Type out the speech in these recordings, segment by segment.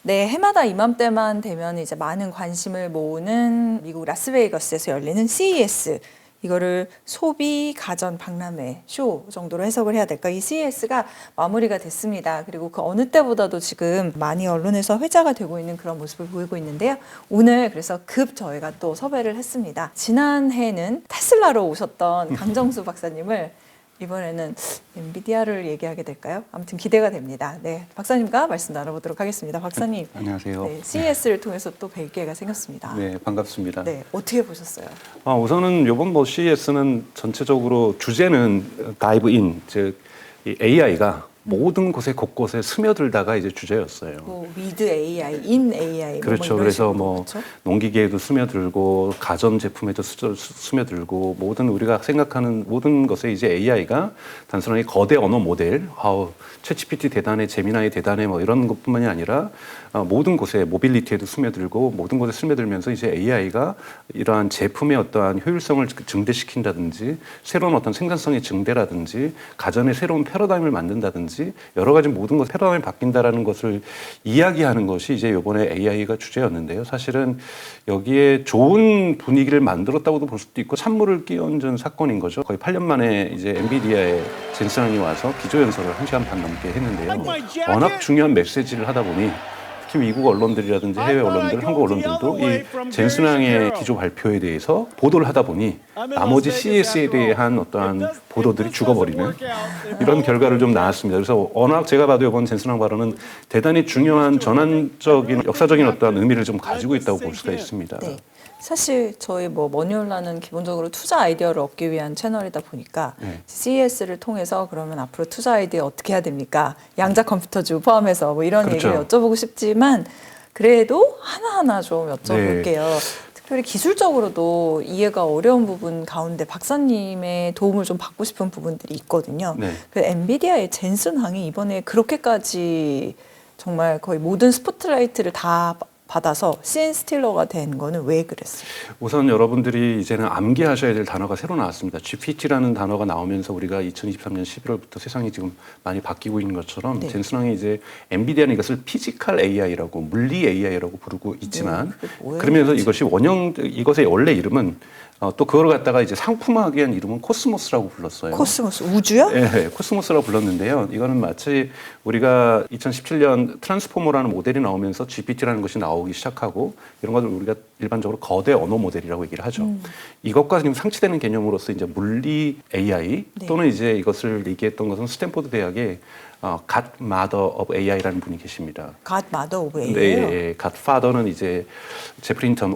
네, 해마다 이맘때만 되면 이제 많은 관심을 모으는 미국 라스베이거스에서 열리는 CES. 이거를 소비, 가전, 박람회, 쇼 정도로 해석을 해야 될까? 이 CES가 마무리가 됐습니다. 그리고 그 어느 때보다도 지금 많이 언론에서 회자가 되고 있는 그런 모습을 보이고 있는데요. 오늘 그래서 저희가 또 섭외를 했습니다. 지난해는 테슬라로 오셨던 강정수 박사님을 이번에는 엔비디아를 얘기하게 될까요? 아무튼 기대가 됩니다. 네, 박사님과 말씀 나눠보도록 하겠습니다. 박사님. 안녕하세요. 네, CES를 통해서 또 뵐 기회가 생겼습니다. 네, 반갑습니다. 네, 어떻게 보셨어요? 우선은 이번 CES는 전체적으로 주제는 다이브 인, 즉 AI가 모든 곳에 곳곳에 스며들다가 이제 주제였어요. 위드 AI, 인 AI. 그렇죠. 그래서 그렇죠? 농기계에도 스며들고 가전 제품에도 스며들고 모든 우리가 생각하는 모든 것에 이제 AI가 단순하게 거대 언어 모델, 챗GPT 대단해, 제미나이 대단해 뭐 이런 것뿐만이 아니라 모든 곳에 모빌리티에도 스며들고 모든 곳에 스며들면서 이제 AI가 이러한 제품의 어떠한 효율성을 증대시킨다든지 새로운 어떤 생산성의 증대라든지 가전의 새로운 패러다임을 만든다든지 여러 가지 모든 것 패러다임이 바뀐다라는 것을 이야기하는 것이 이제 이번에 AI가 주제였는데요. 사실은 여기에 좋은 분위기를 만들었다고도 볼 수도 있고 찬물을 끼얹은 사건인 거죠. 거의 8년 만에 이제 엔비디아의 젠슨왕이 와서 기조연설을 1시간 반 넘게 했는데요. 워낙 중요한 메시지를 하다 보니 특히 미국 언론들이라든지 해외 언론들, 한국 언론들도 이 젠슨왕의 기조 발표에 대해서 보도를 하다 보니 나머지 CES에 대한 어떠한 보도들이 죽어버리는 이런 결과를 좀 나왔습니다. 그래서 워낙 제가 봐도 이번 젠슨왕 발언은 대단히 중요한 전환적인 역사적인 어떠한 의미를 좀 가지고 있다고 볼 수가 있습니다. 네. 사실 저희 머니올라는 기본적으로 투자 아이디어를 얻기 위한 채널이다 보니까 CES를 통해서 그러면 앞으로 투자 아이디어 어떻게 해야 됩니까? 양자 컴퓨터주 포함해서 뭐 이런 그렇죠. 얘기를 여쭤보고 싶지만 그래도 하나하나 좀 여쭤볼게요. 특별히 기술적으로도 이해가 어려운 부분 가운데 박사님의 도움을 좀 받고 싶은 부분들이 있거든요. 그 엔비디아의 젠슨 황이 이번에 그렇게까지 정말 거의 모든 스포트라이트를 다 받아서 CN 스틸러가 된 거는 왜 그랬어요? 우선 여러분들이 이제는 암기하셔야 될 단어가 새로 나왔습니다. GPT라는 단어가 나오면서 우리가 2023년 11월부터 세상이 지금 많이 바뀌고 있는 것처럼 젠슨왕이 이제 엔비디아는 이것을 피지컬 AI라고 물리 AI라고 부르고 있지만 그러면서 이것이 이것의 원래 이름은 또 그걸 갖다가 이제 상품화하기 위한 이름은 코스모스라고 불렀어요. 코스모스, 우주요? 네, 코스모스라고 불렀는데요. 이거는 마치 우리가 2017년 트랜스포머라는 모델이 나오면서 GPT라는 것이 나오기 시작하고 이런 것을 우리가 일반적으로 거대 언어 모델이라고 얘기를 하죠. 이것과 지금 상치되는 개념으로서 이제 물리 AI 또는 이제 이것을 얘기했던 것은 스탠포드 대학의 갓마더 오브 AI라는 분이 계십니다. 갓마더 오브 AI. 네, 갓파더는 이제 제프리 힌턴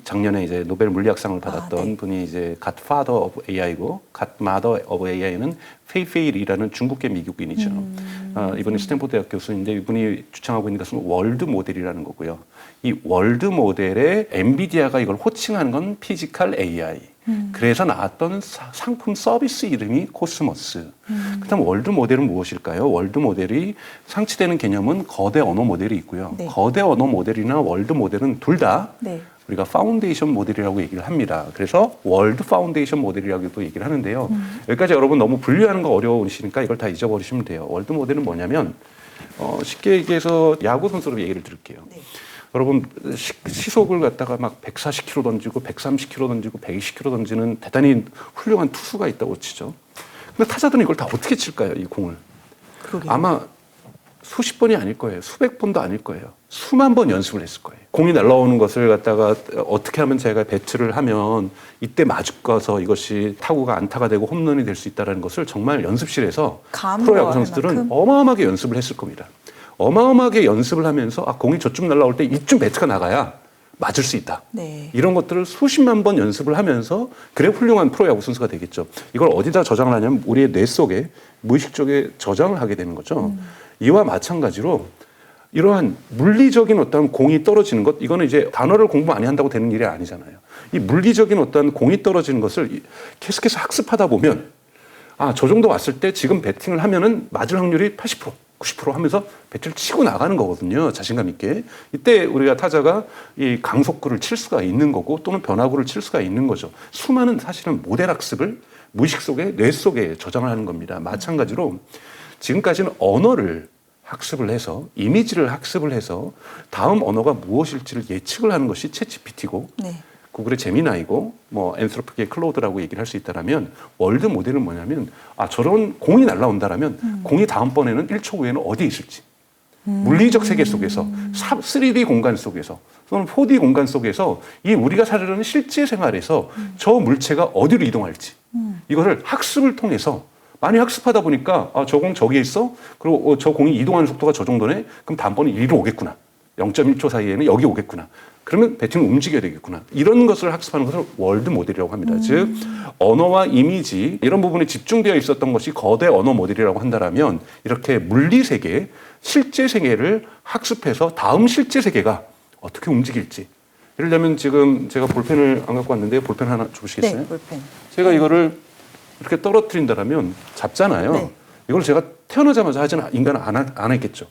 작년에 이제 노벨 물리학상을 받았던 분이 이제 갓파더 오브 AI고 갓마더 오브 AI는 페이페이리라는 중국계 미국인이죠. 이분이 스탠포드 대학 교수인데 이분이 주창하고 있는 것은 월드 모델이라는 거고요. 이 월드 모델에 엔비디아가 이걸 호칭하는 건 피지컬 AI. 그래서 나왔던 상품 서비스 이름이 코스모스. 그다음 월드 모델은 무엇일까요? 월드 모델이 상치되는 개념은 거대 언어 모델이 있고요. 거대 언어 모델이나 월드 모델은 둘 다 우리가 파운데이션 모델이라고 얘기를 합니다. 그래서 월드 파운데이션 모델이라고도 얘기를 하는데요. 여기까지 여러분 너무 분류하는 거 어려우시니까 이걸 다 잊어버리시면 돼요. 월드 모델은 뭐냐면 쉽게 얘기해서 야구 선수로 얘기를 드릴게요. 여러분 시속을 갖다가 막 140km 던지고 130km 던지고 120km 던지는 대단히 훌륭한 투수가 있다고 치죠. 근데 타자들은 이걸 다 어떻게 칠까요? 이 공을. 그러게요. 아마 수십 번이 아닐 거예요. 수백 번도 아닐 거예요. 수만 번 연습을 했을 거예요. 공이 날아오는 것을 갖다가 어떻게 하면 제가 배트를 하면 이때 맞고서 이것이 타구가 안타가 되고 홈런이 될 수 있다는 것을 정말 연습실에서 프로야구 선수들은 어마어마하게 연습을 했을 겁니다. 어마어마하게 연습을 하면서 공이 저쪽 날아올 때 이쯤 배트가 나가야 맞을 수 있다. 이런 것들을 수십만 번 연습을 하면서 그래 훌륭한 프로야구 선수가 되겠죠. 이걸 어디다 저장을 하냐면 우리의 뇌 속에 무의식 쪽에 저장을 하게 되는 거죠. 이와 마찬가지로 이러한 물리적인 어떤 공이 떨어지는 것, 이거는 이제 단어를 공부 많이 한다고 되는 일이 아니잖아요. 이 물리적인 어떤 공이 떨어지는 것을 계속해서 학습하다 보면 저 정도 왔을 때 지금 배팅을 하면은 맞을 확률이 80%. 90% 하면서 배트를 치고 나가는 거거든요. 자신감 있게. 이때 우리가 타자가 이 강속구를 칠 수가 있는 거고 또는 변화구를 칠 수가 있는 거죠. 수많은 사실은 모델 학습을 무의식 속에 뇌 속에 저장을 하는 겁니다. 마찬가지로 지금까지는 언어를 학습을 해서 이미지를 학습을 해서 다음 언어가 무엇일지를 예측을 하는 것이 챗GPT고 네. 구글의 제미나이고 뭐 앤스로피의 클로드라고 얘기를 할 수 있다라면 월드 모델은 뭐냐면 저런 공이 날라온다라면 공이 다음번에는 1초 후에는 어디에 있을지 물리적 세계 속에서 3D 공간 속에서 또는 4D 공간 속에서 이 우리가 살아가는 실제 생활에서 저 물체가 어디로 이동할지 이거를 학습을 통해서 많이 학습하다 보니까 저 공 저기에 있어? 그리고 저 공이 이동하는 속도가 저 정도네? 그럼 다음번에 이리로 오겠구나. 0.1초 사이에는 여기 오겠구나. 그러면 배팅을 움직여야 되겠구나. 이런 것을 학습하는 것을 월드 모델이라고 합니다. 즉 언어와 이미지 이런 부분에 집중되어 있었던 것이 거대 언어 모델이라고 한다면 이렇게 물리 세계, 실제 세계를 학습해서 다음 실제 세계가 어떻게 움직일지. 예를 들면 지금 제가 볼펜을 안 갖고 왔는데 볼펜 하나 주시겠어요? 네, 볼펜. 제가 이거를 이렇게 떨어뜨린다라면 잡잖아요. 네. 이걸 제가 태어나자마자 하지는 인간은 안 했겠죠.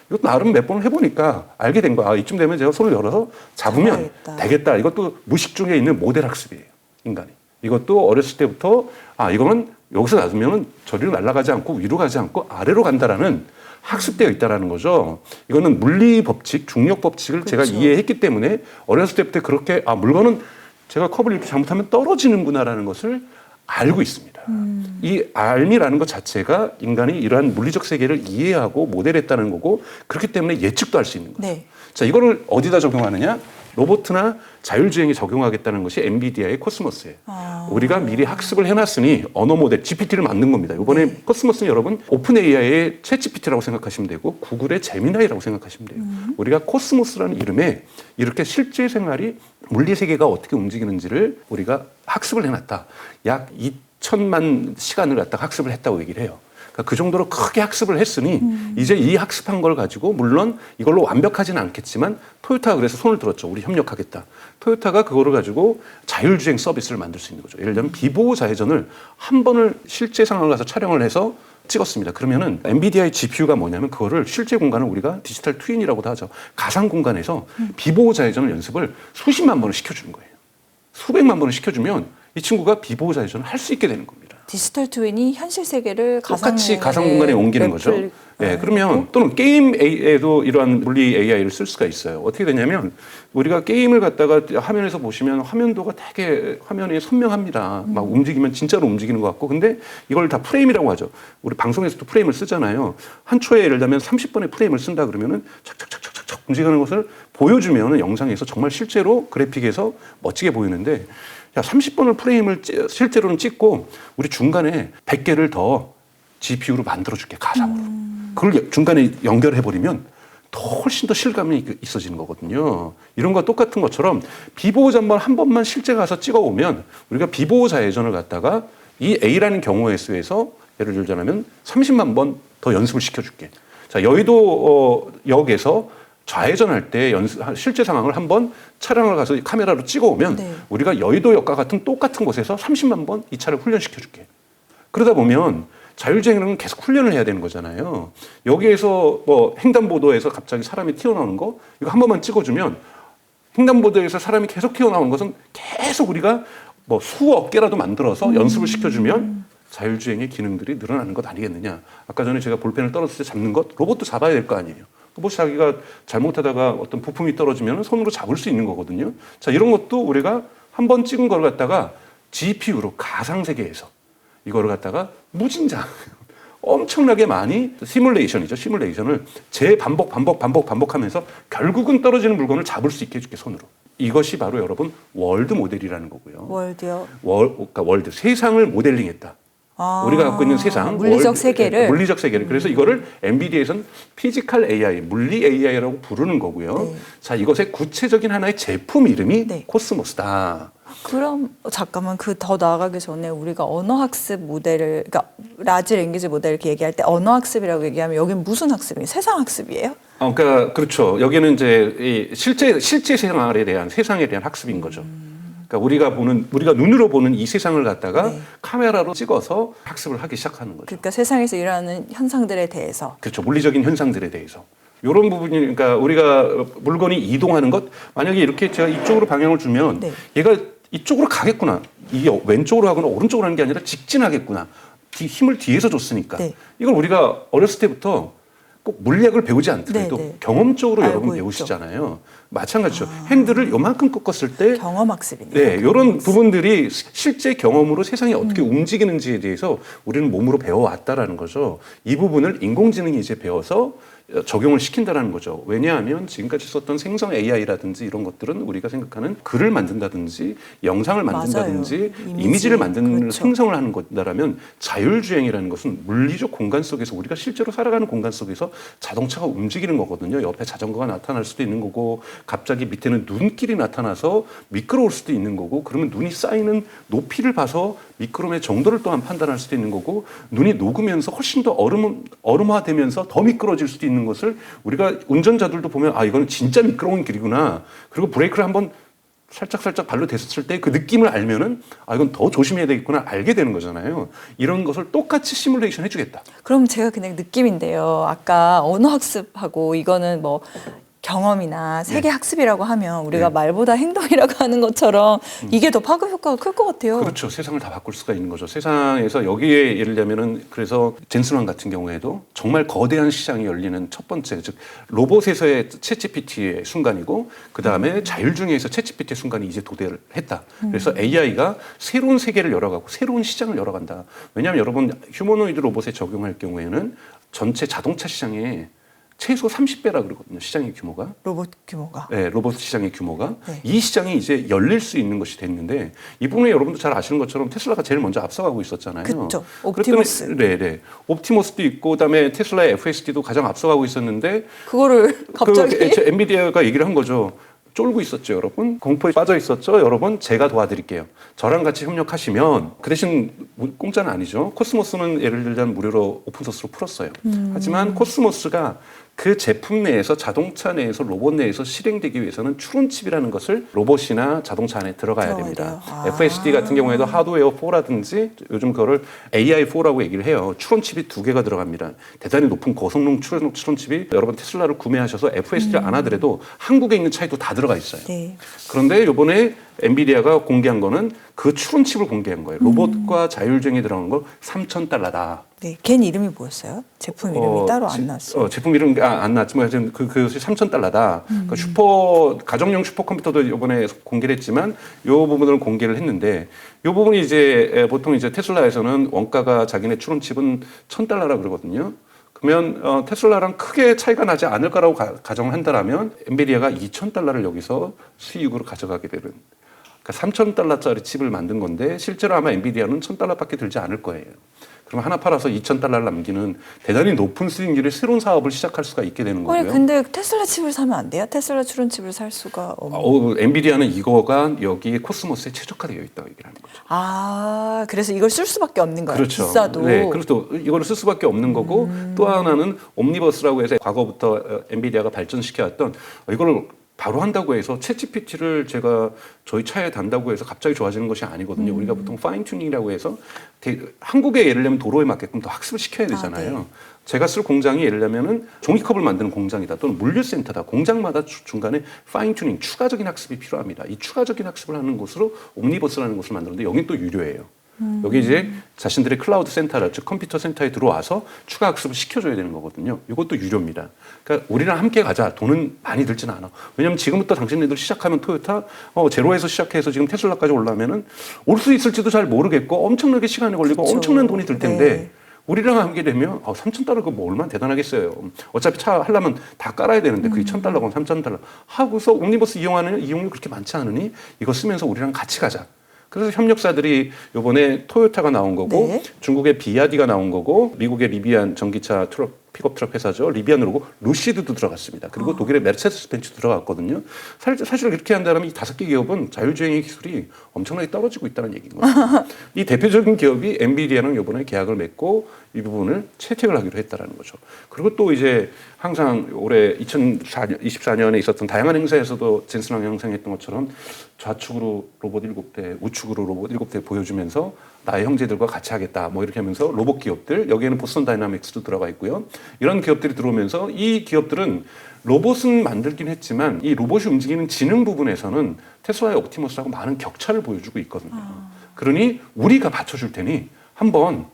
이것도 나름 몇 번을 해보니까 알게 된 거야. 이쯤 되면 제가 손을 열어서 잡으면 잡아야겠다. 되겠다. 이것도 무의식 중에 있는 모델 학습이에요. 인간이. 이것도 어렸을 때부터 이거는 여기서 놔두면 저리로 날아가지 않고 위로 가지 않고 아래로 간다라는 학습되어 있다라는 거죠. 이거는 물리 법칙, 중력 법칙을 그렇죠. 제가 이해했기 때문에 어렸을 때부터 그렇게 물건은 제가 컵을 이렇게 잘못하면 떨어지는구나라는 것을 알고 있습니다. 이 알미라는 것 자체가 인간이 이러한 물리적 세계를 이해하고 모델했다는 거고 그렇기 때문에 예측도 할 수 있는 거죠. 네. 자, 이거를 어디다 적용하느냐? 로봇이나 자율주행에 적용하겠다는 것이 엔비디아의 코스모스예요. 우리가 미리 학습을 해놨으니 언어 모델 GPT를 만든 겁니다. 이번에 네. 코스모스는 여러분 오픈 AI의 챗 GPT라고 생각하시면 되고 구글의 제미나이라고 생각하시면 돼요. 우리가 코스모스라는 이름에 이렇게 실제 생활이 물리 세계가 어떻게 움직이는지를 우리가 학습을 해놨다. 약 2천만 시간을 갖다가 학습을 했다고 얘기를 해요. 그 정도로 크게 학습을 했으니 이제 이 학습한 걸 가지고 물론 이걸로 완벽하지는 않겠지만 토요타가 그래서 손을 들었죠. 우리 협력하겠다. 토요타가 그거를 가지고 자율주행 서비스를 만들 수 있는 거죠. 예를 들면 비보호 좌회전을 한 번을 실제 상황을 가서 촬영을 해서 찍었습니다. 그러면은 엔비디아의 GPU가 뭐냐면 그거를 실제 공간을 우리가 디지털 트윈이라고도 하죠. 가상 공간에서 비보호 좌회전을 연습을 수십만 번을 시켜주는 거예요. 수백만 번을 시켜주면 이 친구가 비보호 좌회전을 할 수 있게 되는 겁니다. 디지털 트윈이 현실 세계를 똑같이 가상 공간에 옮기는 거죠. 랩을 네, 그러면 또는 게임에도 이러한 물리 AI를 쓸 수가 있어요. 어떻게 되냐면 우리가 게임을 갖다가 화면에서 보시면 화면도가 되게 화면이 선명합니다. 막 움직이면 진짜로 움직이는 것 같고 근데 이걸 다 프레임이라고 하죠. 우리 방송에서도 프레임을 쓰잖아요. 한 초에 예를 들면 30번의 프레임을 쓴다 그러면은 착착착착착 움직이는 것을 보여주면 영상에서 정말 실제로 그래픽에서 멋지게 보이는데 야, 30번을 프레임을 실제로는 찍고 우리 중간에 100개를 더 GPU로 만들어줄게 가상으로. 그걸 중간에 연결해버리면 훨씬 더 실감이 있어지는 거거든요. 이런 거와 똑같은 것처럼 비보호 잔번 한 번만 실제 가서 찍어오면 우리가 비보호 좌회전을 갖다가 이 A라는 경우에 수에서 예를 들자면 30만 번 더 연습을 시켜줄게. 자, 여의도 역에서 좌회전할 때 실제 상황을 한번 차량을 가서 카메라로 찍어오면 네. 우리가 여의도역과 같은 똑같은 곳에서 30만 번 이 차를 훈련시켜줄게. 그러다 보면 자율주행은 계속 훈련을 해야 되는 거잖아요. 여기에서 뭐 횡단보도에서 갑자기 사람이 튀어나오는 거 이거 한 번만 찍어주면 횡단보도에서 사람이 계속 튀어나오는 것은 계속 우리가 뭐 수억 개라도 만들어서 연습을 시켜주면 자율주행의 기능들이 늘어나는 것 아니겠느냐. 아까 전에 제가 볼펜을 떨어뜨릴 때 잡는 것 로봇도 잡아야 될 거 아니에요. 로봇이 자기가 잘못하다가 어떤 부품이 떨어지면 손으로 잡을 수 있는 거거든요. 자, 이런 것도 우리가 한 번 찍은 걸 갖다가 GPU로 가상세계에서 이거를 갖다가 무진장 엄청나게 많이 시뮬레이션을 반복하면서 결국은 떨어지는 물건을 잡을 수 있게 해줄게 손으로. 이것이 바로 여러분 월드 모델이라는 거고요. 월드요. 그러니까 월드 세상을 모델링했다. 우리가 갖고 있는 세상 물리적 세계를 물리적 세계를 그래서 이거를 엔비디아에서는 피지컬 AI 물리 AI라고 부르는 거고요. 네. 자, 이것의 구체적인 하나의 제품 이름이 네. 코스모스다. 그럼 잠깐만 그 더 나아가기 전에 우리가 언어 학습 모델을 그러니까 라지 랭귀지 모델 이렇게 얘기할 때 언어 학습이라고 얘기하면 여기는 무슨 학습이에요? 세상 학습이에요? 그러니까 그렇죠. 여기는 이제 이 실제 생활에 대한 세상에 대한 학습인 거죠. 그러니까 우리가 눈으로 보는 이 세상을 갖다가 네. 카메라로 찍어서 학습을 하기 시작하는 거죠. 그러니까 세상에서 일어나는 현상들에 대해서. 그렇죠. 물리적인 현상들에 대해서. 이런 부분이 그러니까 우리가 물건이 이동하는 것 만약에 이렇게 제가 이쪽으로 방향을 주면 네. 얘가 이쪽으로 가겠구나. 이게 왼쪽으로 하거나 오른쪽으로 하는 게 아니라 직진하겠구나. 힘을 뒤에서 줬으니까. 네. 이걸 우리가 어렸을 때부터 꼭 물리학을 배우지 않더라도 네네. 경험적으로 알고 여러분 있죠. 배우시잖아요. 마찬가지죠. 핸들을 요만큼 꺾었을 때 경험학습이네요. 네, 이런 경험학습. 부분들이 실제 경험으로 세상이 어떻게 움직이는지에 대해서 우리는 몸으로 배워왔다라는 거죠. 이 부분을 인공지능이 이제 배워서 적용을 시킨다라는 거죠. 왜냐하면 지금까지 썼던 생성 AI라든지 이런 것들은 우리가 생각하는 글을 만든다든지 영상을 만든다든지 맞아요. 이미지를 만드는 그렇죠. 생성을 하는 거다라면 자율주행이라는 것은 물리적 공간 속에서 우리가 실제로 살아가는 공간 속에서 자동차가 움직이는 거거든요. 옆에 자전거가 나타날 수도 있는 거고 갑자기 밑에는 눈길이 나타나서 미끄러울 수도 있는 거고 그러면 눈이 쌓이는 높이를 봐서 미끄럼의 정도를 또한 판단할 수도 있는 거고 눈이 녹으면서 훨씬 더 얼음화되면서 더 미끄러질 수도 있는 것을 우리가 운전자들도 보면 아 이거는 진짜 미끄러운 길이구나. 그리고 브레이크를 한번 살짝 발로 댔을 때 그 느낌을 알면은 아 이건 더 조심해야 되겠구나 알게 되는 거잖아요. 이런 것을 똑같이 시뮬레이션 해주겠다. 그럼 제가 그냥 느낌인데요. 아까 언어 학습하고 이거는 뭐 경험이나 세계 학습이라고 하면 우리가 네. 말보다 행동이라고 하는 것처럼 이게 더 파급 효과가 클 것 같아요. 그렇죠. 세상을 다 바꿀 수가 있는 거죠. 세상에서 여기에 예를 들면은 그래서 젠슨왕 같은 경우에도 정말 거대한 시장이 열리는 첫 번째 즉 로봇에서의 챗GPT의 순간이고 그 다음에 자율주행에서 챗GPT의 순간이 이제 도래를 했다. 그래서 AI가 새로운 세계를 열어가고 새로운 시장을 열어간다. 왜냐하면 여러분 휴머노이드 로봇에 적용할 경우에는 전체 자동차 시장에 최소 30배라 그러거든요. 시장의 규모가. 로봇 규모가. 네, 로봇 시장의 규모가. 네. 이 시장이 이제 열릴 수 있는 것이 됐는데 이 부분에 여러분도 잘 아시는 것처럼 테슬라가 제일 먼저 앞서가고 있었잖아요. 그렇죠. 옵티머스. 네. 옵티머스도 있고 그다음에 테슬라의 FSD도 가장 앞서가고 있었는데 그거를 갑자기 엔비디아가 얘기를 한 거죠. 쫄고 있었죠, 여러분. 공포에 빠져 있었죠, 여러분. 제가 도와드릴게요. 저랑 같이 협력하시면 그 대신 공짜는 아니죠. 코스모스는 예를 들자면 무료로 오픈소스로 풀었어요. 하지만 코스모스가 그 제품 내에서 자동차 내에서 로봇 내에서 실행되기 위해서는 추론칩이라는 것을 로봇이나 자동차 안에 들어가야 됩니다. FSD 같은 경우에도 하드웨어 4라든지 요즘 그거를 AI4라고 얘기를 해요. 추론칩이 2개가 들어갑니다. 대단히 높은 고성능 추론칩이 여러분 테슬라를 구매하셔서 FSD를 안 하더라도 한국에 있는 차에도 다 들어가 있어요. 네. 그런데 이번에 엔비디아가 공개한 거는 그 추론칩을 공개한 거예요. 로봇과 자율주행이 들어간 거 $3,000다. 네. 걔 이름이 뭐였어요? 제품 이름이 따로 안 나왔어요. 제품 이름 안 나왔지만 그것이 $3,000다. 그러니까 가정용 슈퍼컴퓨터도 이번에 공개를 했지만 이 부분을 공개를 했는데 이 부분이 이제 보통 이제 테슬라에서는 원가가 자기네 추론칩은 $1,000라 그러거든요. 그러면 테슬라랑 크게 차이가 나지 않을 거라고 가정을 한다면 엔비디아가 $2,000를 여기서 수익으로 가져가게 되는. 그러니까 $3,000짜리 칩을 만든 건데 실제로 아마 엔비디아는 $1,000밖에 들지 않을 거예요. 그럼 하나 팔아서 $2,000 남기는 대단히 높은 수익률의 새로운 사업을 시작할 수가 있게 되는 거고요. 아니 근데 테슬라 칩을 사면 안 돼요? 테슬라 추론칩을 살 수가 없는. 엔비디아는 이거가 여기 코스모스에 최적화되어 있다고 얘기를 하는 거죠. 아, 그래서 이걸 쓸 수밖에 없는 거예요. 그렇죠. 비싸도. 네, 그렇죠. 이거를 쓸 수밖에 없는 거고 또 하나는 옴니버스라고 해서 과거부터 엔비디아가 발전시켜왔던 이거를 바로 한다고 해서 챗GPT를 제가 저희 차에 단다고 해서 갑자기 좋아지는 것이 아니거든요. 우리가 보통 파인 튜닝이라고 해서 한국에 예를 들면 도로에 맞게끔 더 학습을 시켜야 되잖아요. 네. 제가 쓸 공장이 예를 들면은 종이컵을 만드는 공장이다 또는 물류센터다. 공장마다 중간에 파인 튜닝, 추가적인 학습이 필요합니다. 이 추가적인 학습을 하는 곳으로 옴니버스라는 곳을 만들었는데 여긴 또 유료예요. 여기 이제 자신들의 클라우드 센터라 즉 컴퓨터 센터에 들어와서 추가 학습을 시켜줘야 되는 거거든요. 이것도 유료입니다. 그러니까 우리랑 함께 가자. 돈은 많이 들지는 않아. 왜냐하면 지금부터 당신네들 시작하면 토요타 제로에서 시작해서 지금 테슬라까지 올라오면은 올 수 있을지도 잘 모르겠고 엄청나게 시간이 걸리고 그렇죠. 엄청난 돈이 들 텐데 네. 우리랑 함께 되면 $3,000가 뭐 얼마나 대단하겠어요. 어차피 차 하려면 다 깔아야 되는데 그게 $1,000건 $3,000 하고서 옴니버스 이용하는 이용료 그렇게 많지 않으니 이거 쓰면서 우리랑 같이 가자. 그래서 협력사들이 이번에 토요타가 나온 거고 네. 중국의 비아디가 나온 거고 미국의 리비안 전기차 픽업 트럭 회사죠. 리비안으로 루시드도 들어갔습니다. 그리고 독일의 메르세데스 벤츠도 들어갔거든요. 사실 이렇게 한다면 이 5개 기업은 자율주행의 기술이 엄청나게 떨어지고 있다는 얘기인 거죠. 이 대표적인 기업이 엔비디아는 이번에 계약을 맺고 이 부분을 채택을 하기로 했다는 거죠. 그리고 또 이제 항상 올해 2024년에 있었던 다양한 행사에서도 젠슨왕 형상했던 것처럼 좌측으로 로봇 7대, 우측으로 로봇 7대 보여주면서 나의 형제들과 같이 하겠다. 뭐 이렇게 하면서 로봇 기업들, 여기에는 보스턴 다이나믹스도 들어가 있고요. 이런 기업들이 들어오면서 이 기업들은 로봇은 만들긴 했지만 이 로봇이 움직이는 지능 부분에서는 테슬라의 옵티머스하고 많은 격차를 보여주고 있거든요. 그러니 우리가 받쳐줄 테니 한번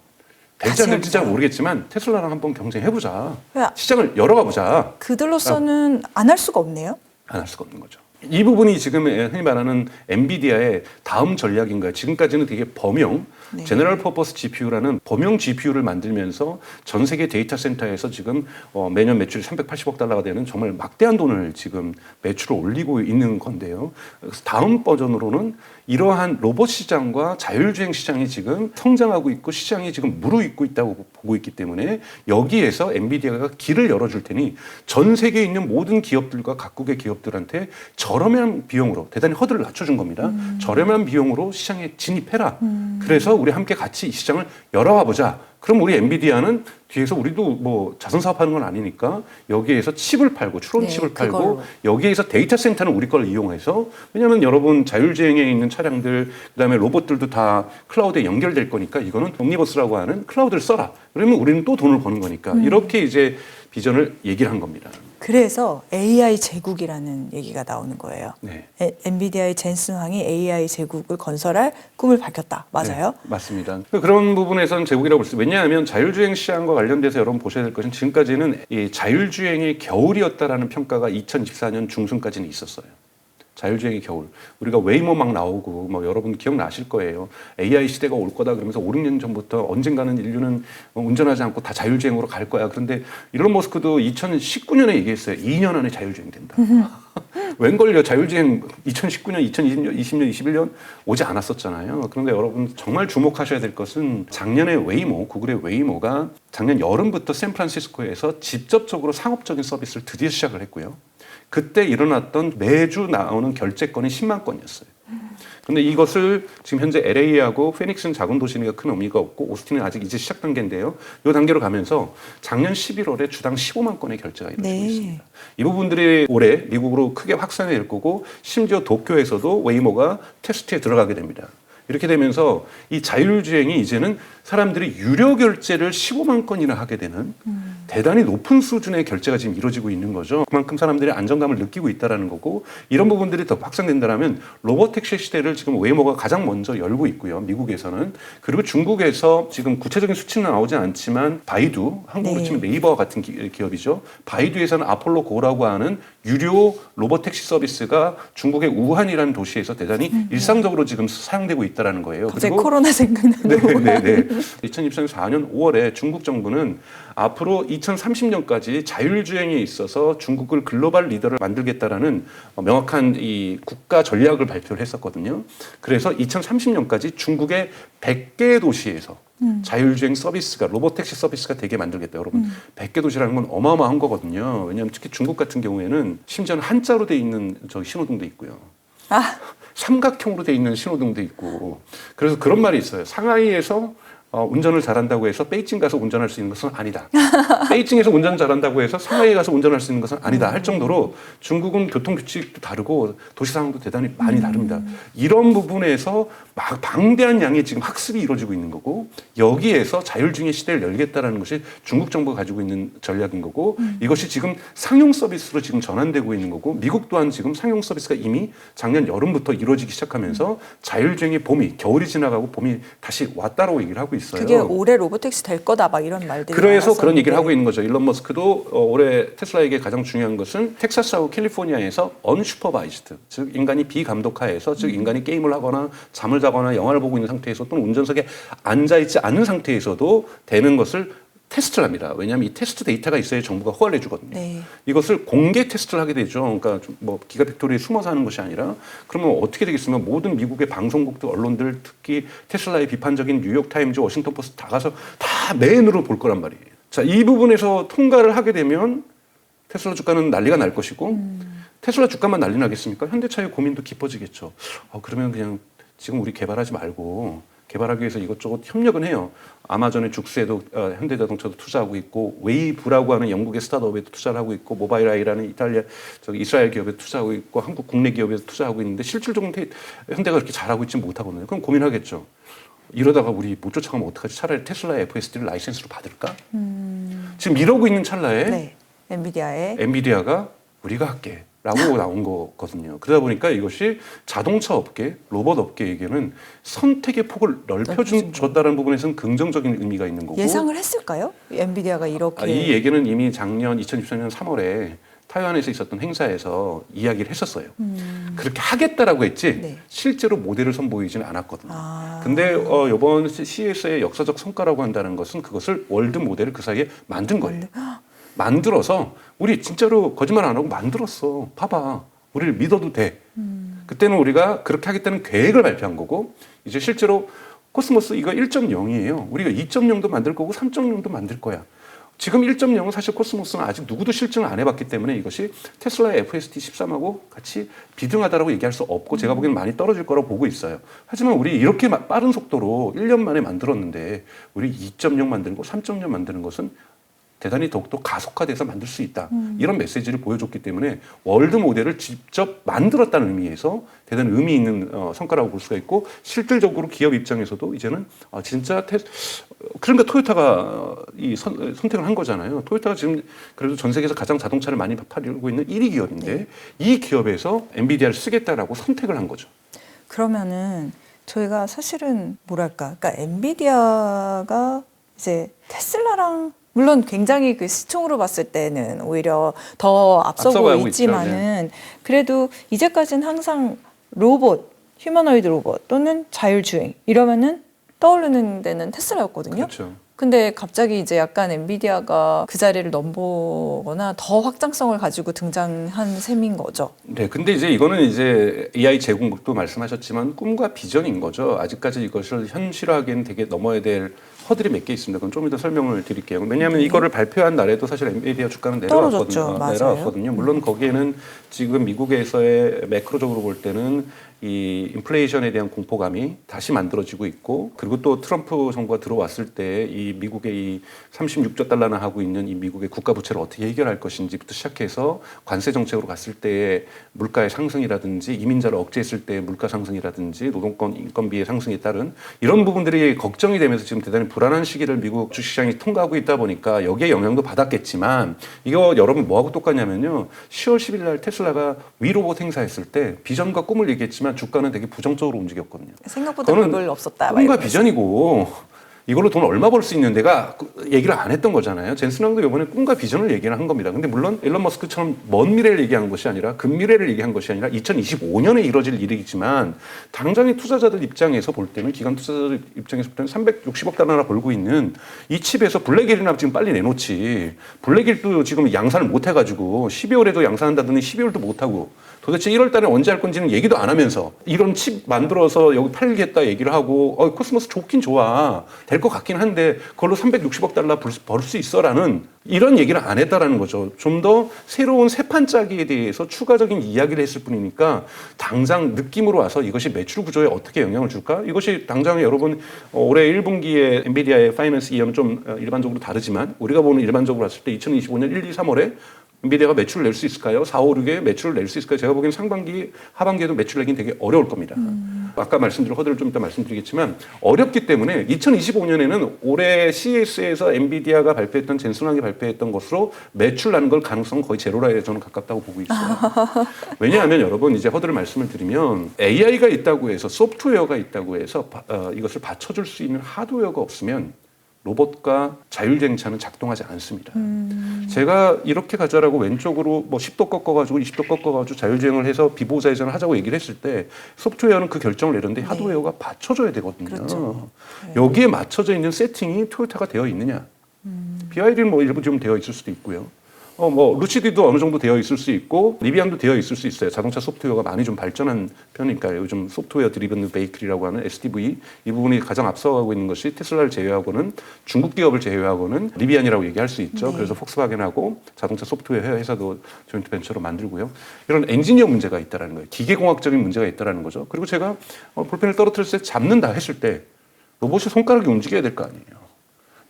될지 안 같이 될지 잘 해보자. 모르겠지만 테슬라랑 한번 경쟁해보자. 왜? 시장을 열어가보자. 그들로서는 안 할 수가 없네요. 안 할 수가 없는 거죠. 이 부분이 지금 흔히 말하는 엔비디아의 다음 전략인가요? 지금까지는 되게 범용, 네. 제너럴 퍼포스 GPU라는 범용 GPU를 만들면서 전 세계 데이터 센터에서 지금 매년 매출이 380억 달러가 되는 정말 막대한 돈을 지금 매출을 올리고 있는 건데요. 그래서 다음 버전으로는 이러한 로봇 시장과 자율주행 시장이 지금 성장하고 있고 시장이 지금 무르익고 있다고 보고 있기 때문에 여기에서 엔비디아가 길을 열어줄 테니 전 세계에 있는 모든 기업들과 각국의 기업들한테 저렴한 비용으로 대단히 허들을 낮춰준 겁니다. 저렴한 비용으로 시장에 진입해라. 그래서 우리 함께 같이 이 시장을 열어와 보자. 그럼 우리 엔비디아는 뒤에서 우리도 뭐 자선 사업하는 건 아니니까 여기에서 칩을 팔고 추론 네, 칩을 팔고 그걸로. 여기에서 데이터 센터는 우리 걸 이용해서 왜냐하면 여러분 자율주행에 있는 차량들 그다음에 로봇들도 다 클라우드에 연결될 거니까 이거는 옴니버스라고 하는 클라우드를 써라. 그러면 우리는 또 돈을 버는 거니까 이렇게 이제 비전을 얘기를 한 겁니다. 그래서 AI 제국이라는 얘기가 나오는 거예요. 네. 엔비디아의 젠슨 황이 AI 제국을 건설할 꿈을 밝혔다. 맞아요? 네, 맞습니다. 그런 부분에서는 제국이라고 볼 수 있어요. 왜냐하면 자율주행 시장과 관련돼서 여러분 보셔야 될 것은 지금까지는 이 자율주행의 겨울이었다라는 평가가 2024년 중순까지는 있었어요. 자율주행의 겨울. 우리가 웨이모 막 나오고 뭐 여러분 기억나실 거예요. AI 시대가 올 거다 그러면서 5, 6년 전부터 언젠가는 인류는 운전하지 않고 다 자율주행으로 갈 거야. 그런데 일론 머스크도 2019년에 얘기했어요. 2년 안에 자율주행 된다. 웬걸요? 자율주행 2019년, 2020년, 20년, 21년 오지 않았었잖아요. 그런데 여러분 정말 주목하셔야 될 것은 작년에 웨이모, 구글의 웨이모가 작년 여름부터 샌프란시스코에서 직접적으로 상업적인 서비스를 드디어 시작을 했고요. 그때 일어났던 매주 나오는 결제건이 10만 건이었어요. 그런데 이것을 지금 현재 LA하고 피닉스는 작은 도시니까 큰 의미가 없고 오스틴은 아직 이제 시작 단계인데요. 이 단계로 가면서 작년 11월에 주당 15만 건의 결제가 이루어지고 네. 있습니다. 이 부분들이 올해 미국으로 크게 확산이 될 거고 심지어 도쿄에서도 웨이모가 테스트에 들어가게 됩니다. 이렇게 되면서 이 자율주행이 이제는 사람들이 유료 결제를 15만 건이나 하게 되는 대단히 높은 수준의 결제가 지금 이루어지고 있는 거죠. 그만큼 사람들이 안정감을 느끼고 있다는 거고 이런 부분들이 더 확산된다면 로봇택시 시대를 지금 웨이모가 가장 먼저 열고 있고요. 미국에서는. 그리고 중국에서 지금 구체적인 수치는 나오지 않지만 바이두, 한국으로 네. 치면 네이버와 같은 기업이죠. 바이두에서는 아폴로 고라고 하는 유료 로봇택시 서비스가 중국의 우한이라는 도시에서 대단히 일상적으로 지금 사용되고 있다는 거예요. 갑자기 코로나 생각나는 네. 2024년 5월에 중국 정부는 앞으로 2030년까지 자율주행에 있어서 중국을 글로벌 리더를 만들겠다라는 명확한 이 국가 전략을 발표를 했었거든요. 그래서 2030년까지 중국의 100개 도시에서 자율주행 서비스가 로봇택시 서비스가 되게 만들겠다. 여러분 100개 도시라는 건 어마어마한 거거든요. 왜냐하면 특히 중국 같은 경우에는 심지어는 한자로 돼 있는 저 신호등도 있고요. 아, 삼각형으로 돼 있는 신호등도 있고 그래서 그런 말이 있어요. 상하이에서 운전을 잘한다고 해서 베이징 가서 운전할 수 있는 것은 아니다. 베이징에서 운전 잘한다고 해서 상하이에 가서 운전할 수 있는 것은 아니다 할 정도로 중국은 교통 규칙도 다르고 도시 상황도 대단히 많이 다릅니다. 이런 부분에서 막 방대한 양의 지금 학습이 이루어지고 있는 거고 여기에서 자율주행의 시대를 열겠다라는 것이 중국 정부가 가지고 있는 전략인 거고 이것이 지금 상용 서비스로 지금 전환되고 있는 거고 미국 또한 지금 상용 서비스가 이미 작년 여름부터 이루어지기 시작하면서 자율주행의 봄이 겨울이 지나가고 봄이 다시 왔다라고 얘기를 하고 있어요. 그게 올해 로봇택시 될 거다 막 이런 말들이 그래서 그런 많았었는데. 얘기를 하고 있는 거죠. 일론 머스크도 올해 테슬라에게 가장 중요한 것은 텍사스하고 캘리포니아에서 언슈퍼바이즈드, 즉 인간이 비감독하에서 즉 인간이 게임을 하거나 잠을 자거나 영화를 보고 있는 상태에서 또는 운전석에 앉아있지 않은 상태에서도 되는 것을 테스트를 합니다. 왜냐하면 이 테스트 데이터가 있어야 정부가 허가를 해주거든요. 네. 이것을 공개 테스트를 하게 되죠. 그러니까 뭐 기가팩토리에 숨어서 하는 것이 아니라 그러면 어떻게 되겠으면 모든 미국의 방송국들, 언론들, 특히 테슬라의 비판적인 뉴욕타임즈, 워싱턴포스트 다 가서 다 맨으로 볼 거란 말이에요. 자, 이 부분에서 통과를 하게 되면 테슬라 주가는 난리가 날 것이고 테슬라 주가만 난리 나겠습니까? 현대차의 고민도 깊어지겠죠. 그러면 그냥 지금 우리 개발하지 말고 개발하기 위해서 이것저것 협력은 해요. 아마존의 죽스에도 현대자동차도 투자하고 있고 웨이브라고 하는 영국의 스타트업에도 투자를 하고 있고 모바일아이라는 이스라엘 기업에 투자하고 있고 한국 국내 기업에도 투자하고 있는데 실질적으로 현대가 그렇게 잘하고 있지 못하거든요. 그럼 고민하겠죠. 이러다가 우리 못 쫓아가면 어떡하지? 차라리 테슬라의 FSD를 라이센스로 받을까? 지금 이러고 있는 찰나에 네. 엔비디아의 엔비디아가 우리가 할게. 라고 나온 거거든요. 그러다 보니까 이것이 자동차 업계, 로봇 업계에게는 선택의 폭을 넓혀줬다는 부분에서는 긍정적인 의미가 있는 거고. 예상을 했을까요? 엔비디아가 이렇게. 이 얘기는 이미 작년 2024년 3월에 타이완에서 있었던 행사에서 이야기를 했었어요. 그렇게 하겠다라고 했지 네. 실제로 모델을 선보이지는 않았거든요. 아. 근데 이번 CES의 역사적 성과라고 한다는 것은 그것을 월드 모델을 그 사이에 만든 거예요. 만들어서 우리 진짜로 거짓말 안 하고 만들었어. 봐봐. 우리를 믿어도 돼. 그때는 우리가 그렇게 하겠다는 계획을 발표한 거고 이제 실제로 코스모스 이거 1.0이에요. 우리가 2.0도 만들 거고 3.0도 만들 거야. 지금 1.0은 사실 코스모스는 아직 누구도 실증을 안 해봤기 때문에 이것이 테슬라의 FSD 13하고 같이 비등하다라고 얘기할 수 없고 제가 보기에는 많이 떨어질 거라고 보고 있어요. 하지만 우리 이렇게 빠른 속도로 1년 만에 만들었는데 우리 2.0 만드는 거, 3.0 만드는 것은 대단히 더욱더 가속화돼서 만들 수 있다. 이런 메시지를 보여줬기 때문에 월드 모델을 직접 만들었다는 의미에서 대단히 의미 있는 성과라고 볼 수가 있고 실질적으로 기업 입장에서도 이제는 진짜 그러니까 토요타가 선택을 한 거잖아요. 토요타가 지금 그래도 전 세계에서 가장 자동차를 많이 팔고 있는 1위 기업인데 네. 이 기업에서 엔비디아를 쓰겠다라고 선택을 한 거죠. 그러면은 저희가 사실은 뭐랄까, 그러니까 엔비디아가 이제 테슬라랑 물론 굉장히 그 시총으로 봤을 때는 오히려 더 앞서고 앞서가고 있지만은 그래도 이제까지는 항상 로봇, 휴머노이드 로봇 또는 자율주행 이러면은 떠오르는 데는 테슬라였거든요. 그렇죠. 근데 갑자기 이제 약간 엔비디아가 그 자리를 넘보거나 더 확장성을 가지고 등장한 셈인 거죠. 네, 근데 이제 이거는 이제 AI 제공국도 말씀하셨지만 꿈과 비전인 거죠. 아직까지 이것을 현실화하기엔 되게 넘어야 될 허들이 몇 개 있습니다. 그건 좀 이따 설명을 드릴게요. 왜냐하면 이거를 발표한 날에도 사실 엔비디아 주가는 떨어졌죠. 내려왔거든요. 물론 거기에는 지금 미국에서의 매크로적으로 볼 때는 이 인플레이션에 대한 공포감이 다시 만들어지고 있고 그리고 또 트럼프 정부가 들어왔을 때 이 미국의 이 36조 달러나 하고 있는 이 미국의 국가 부채를 어떻게 해결할 것인지부터 시작해서 관세 정책으로 갔을 때의 물가의 상승이라든지 이민자를 억제했을 때의 물가 상승이라든지 노동권 인건비의 상승에 따른 이런 부분들이 걱정이 되면서 지금 대단히 불안한 시기를 미국 주식시장이 통과하고 있다 보니까 여기에 영향도 받았겠지만 이거 여러분 뭐하고 똑같냐면요. 10월 10일 날 테슬라가 위로봇 행사했을 때 비전과 꿈을 얘기했지만 주가는 되게 부정적으로 움직였거든요. 생각보다 별 없었다. 꿈과 비전이고 이걸로 돈 얼마 벌 수 있는 데가 얘기를 안 했던 거잖아요. 젠슨왕도 이번에 꿈과 비전을 얘기를 한 겁니다. 근데 물론 일론 머스크처럼 먼 미래를 얘기한 것이 아니라 근미래를 얘기한 것이 아니라 2025년에 이뤄질 일이겠지만 당장의 투자자들 입장에서 볼 때는 기관 투자자들 입장에서 볼 때는 360억 달러나 벌고 있는 이 칩에서 블랙일이나 지금 빨리 내놓지. 블랙일도 지금 양산을 못 해가지고 12월에도 양산한다더니 12월도 못 하고 도대체 1월 달에 언제 할 건지는 얘기도 안 하면서 이런 칩 만들어서 여기 팔겠다 얘기를 하고 코스모스 좋긴 좋아. 될 것 같긴 한데 그걸로 360억 달러 벌 수 있어라는 이런 얘기를 안 했다라는 거죠. 좀 더 새로운 세판짜기에 대해서 추가적인 이야기를 했을 뿐이니까 당장 느낌으로 와서 이것이 매출 구조에 어떻게 영향을 줄까? 이것이 당장 여러분 올해 1분기에 엔비디아의 파이낸스 이어는 좀 일반적으로 다르지만 우리가 보는 일반적으로 봤을 때 2025년 1, 2, 3월에 엔비디아가 매출을 낼 수 있을까요? 4, 5, 6에 매출을 낼 수 있을까요? 제가 보기에는 상반기, 하반기에도 매출 내긴 되게 어려울 겁니다. 아까 말씀드린 허들을 좀 이따 말씀드리겠지만 어렵기 때문에 2025년에는 올해 CES에서 엔비디아가 발표했던 젠슨왕이 발표했던 것으로 매출 나는 걸 가능성은 거의 제로라 저는 가깝다고 보고 있어요. 왜냐하면 여러분 이제 허들을 말씀을 드리면 AI가 있다고 해서 소프트웨어가 있다고 해서 이것을 받쳐줄 수 있는 하드웨어가 없으면 로봇과 자율주행차는 작동하지 않습니다. 제가 이렇게 가자라고 왼쪽으로 뭐 10도 꺾어가지고 20도 꺾어가지고 자율주행을 해서 비보좌회전을 하자고 얘기를 했을 때 소프트웨어는 그 결정을 내렸는데 하드웨어가 받쳐줘야 되거든요. 그렇죠. 여기에 맞춰져 있는 세팅이 토요타가 되어 있느냐. BYD는 뭐 일부 좀 되어 있을 수도 있고요. 뭐 루시드도 어느 정도 되어 있을 수 있고 리비안도 되어 있을 수 있어요. 자동차 소프트웨어가 많이 좀 발전한 편이니까요. 요즘 소프트웨어 드리븐 베이클이라고 하는 SDV 이 부분이 가장 앞서가고 있는 것이 테슬라를 제외하고는 중국 기업을 제외하고는 리비안이라고 얘기할 수 있죠. 네. 그래서 폭스바겐하고 자동차 소프트웨어 회사도 조인트 벤처로 만들고요. 이런 엔지니어 문제가 있다라는 거예요. 기계공학적인 문제가 있다라는 거죠. 그리고 제가 볼펜을 떨어뜨렸을 때 잡는다 했을 때 로봇이 손가락이 움직여야 될 거 아니에요.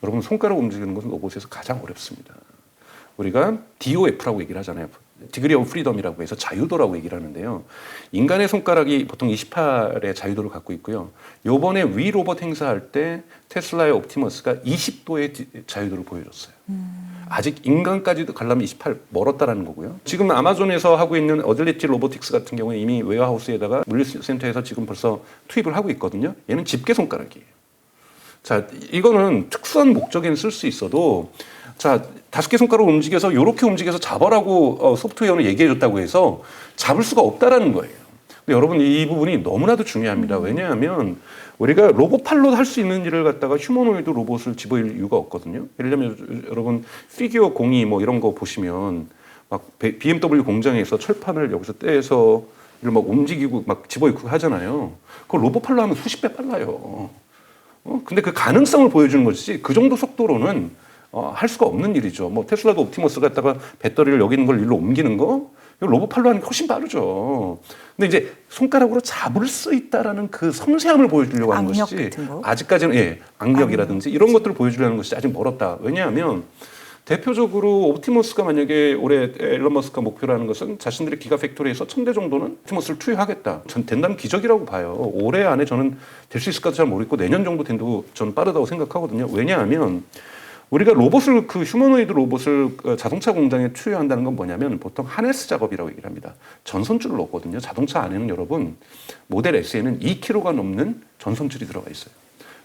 여러분 손가락 움직이는 것은 로봇에서 가장 어렵습니다. 우리가 DOF라고 얘기를 하잖아요. 디그리 오브 프리덤이라고 해서 자유도라고 얘기를 하는데요. 인간의 손가락이 보통 28의 자유도를 갖고 있고요. 요번에 위 로봇 행사할 때 테슬라의 옵티머스가 20도의 자유도를 보여줬어요. 아직 인간까지도 가려면 28 멀었다라는 거고요. 지금 아마존에서 하고 있는 어들리티 로보틱스 같은 경우에 이미 웨어하우스에다가 물류센터에서 지금 벌써 투입을 하고 있거든요. 얘는 집게 손가락이에요. 자, 이거는 특수한 목적에는 쓸 수 있어도 자, 5개 손가락을 움직여서 이렇게 움직여서 잡아라고 소프트웨어는 얘기해줬다고 해서 잡을 수가 없다라는 거예요. 근데 여러분 이 부분이 너무나도 중요합니다. 왜냐하면 우리가 로봇 팔로 할 수 있는 일을 갖다가 휴머노이드 로봇을 집어일 이유가 없거든요. 예를 들면 여러분 피규어 공이 뭐 이런 거 보시면 막 BMW 공장에서 철판을 여기서 떼서 이걸 막 움직이고 막 집어입고 하잖아요. 그걸 로봇 팔로 하면 수십 배 빨라요. 근데 그 가능성을 보여주는 것이지 그 정도 속도로는 할 수가 없는 일이죠. 뭐 테슬라도 옵티머스 갖다가 배터리를 여기 있는 걸 일로 옮기는 거 이거 로봇 팔로 하는 게 훨씬 빠르죠. 근데 이제 손가락으로 잡을 수 있다라는 그 섬세함을 보여주려고 하는 것이지 아직까지는 악력이라든지 이런 것들을 보여주려는 것이 아직 멀었다. 왜냐하면 대표적으로 옵티머스가 만약에 올해 일론 머스크가 목표로 하는 것은 자신들의 기가 팩토리에서 1000대 정도는 옵티머스를 투입하겠다. 전 된다면 기적이라고 봐요. 올해 안에 저는 될 수 있을까도 잘 모르겠고 내년 정도 된다고 저는 빠르다고 생각하거든요. 왜냐하면 우리가 로봇을 휴머노이드 로봇을 자동차 공장에 투여한다는 건 뭐냐면 보통 하네스 작업이라고 얘기를 합니다. 전선줄을 넣거든요. 자동차 안에는 여러분 모델 S에는 2kg가 넘는 전선줄이 들어가 있어요.